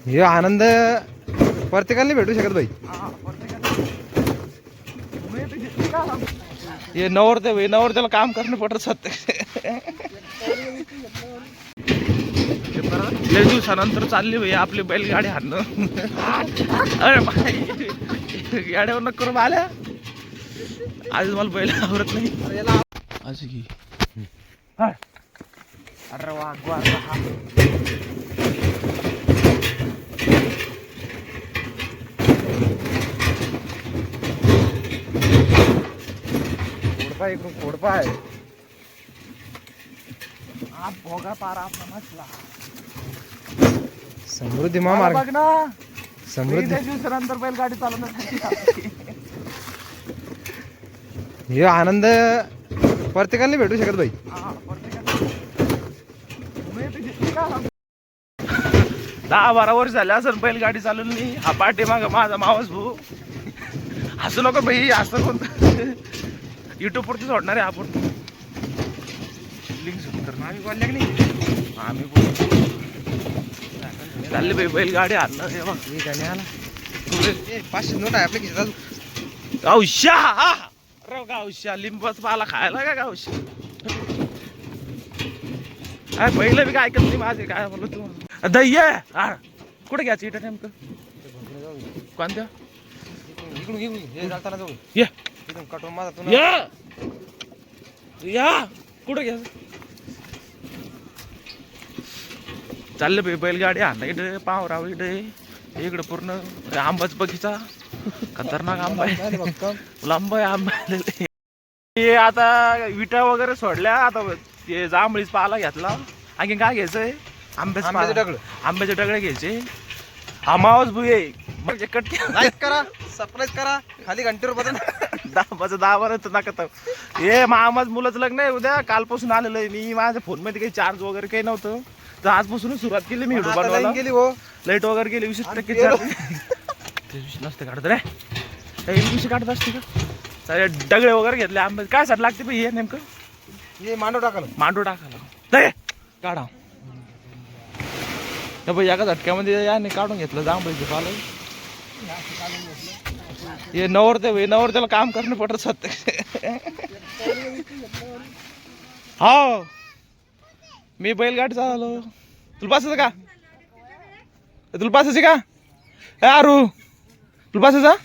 हे आनंद प्रत्येकाला भेटू शकत भाई. हे नवरते भाई, नवरत्याला काम करणं पडत सत्य. लय दिवसानंतर चालली भाई आपली बैलगाडी हाणणं. अरे भाई गाड्यावर न करून आल्या आज मला बैल आवडत नाही आज की. अरे वा खोडपा इकडून खोडपा आहे. हा भोगा पारा आपला मसला समृद्धी महामार्ग बघ ना. समृद्धी दिवसानंतर बैलगाडी चालवण्यासाठी हे आनंद प्रत्येकाला भेटू शकत भाई. 10-12 वर्ष झाले असं बैलगाडी चालवली. हा पाठी माग माझा मावस भाऊ. हसू नको भाई, असं कोणतं युट्यूब वरती सोडणार आहे आपण. लिंक सुरू करणार आम्ही बोलल्या की नाही. आम्ही चालले भाई बैलगाडी आणणार हे बघ. मी गाणी आला 500 नोट आहे आपल्या खिशात. गावशा अरे गावशा लिंबाच पाला खायला का गावशा. काय पहिलं बी काय ऐकत नाही माझे. काय बोललो तू दह्य कुठे घ्यायचं इथं नेमकं कोणत्या इकडून हे जाताना जाऊ ये इथून कटून माझा या कुठं घ्यायचं. चाललं भाई बैलगाडी आणला इकडे पावराव इकडे इकडे पूर्ण आंबाच बगीचा. खतरनाक आंबा आहे, लांब आहे आंबा. आता विटा वगैरे सोडल्या. आता ते जांभळीच पाला घेतला. आणखी काय घ्यायचंय आंब्याचे डगळे घ्यायचे. आमावच भुये म्हणजे कट लाईक करा सबस्क्राईब करा खाली घंटेवर बटन दाबा नका. हे मामाच मुलाचं लग्न आहे उद्या. कालपासून आलेलं आहे मी. माझ्या फोन मध्ये काही चार्ज वगैरे काही नव्हतं तर आजपासून सुरुवात केली मी व्हिडिओ बनवायला. गेली हो लाईट वगैरे गेली 20% चार्ज नसते काढत रे. विषय काढत असते का. डगळे वगैरे घेतले आंबे. काय साठी लागते भाई हे नेमकं. हे मांडव टाकायला काढा भाई. एका झटक्यामध्ये याने काढून घेतलं जांभळीचे पालं. हे नवरते भाई, नवरत्याला काम करणं पडत सत्य. हो मी बैलगाडी चालवलो. तुला बसायचं का. तुला बसायची का अरू तुला बसायचं.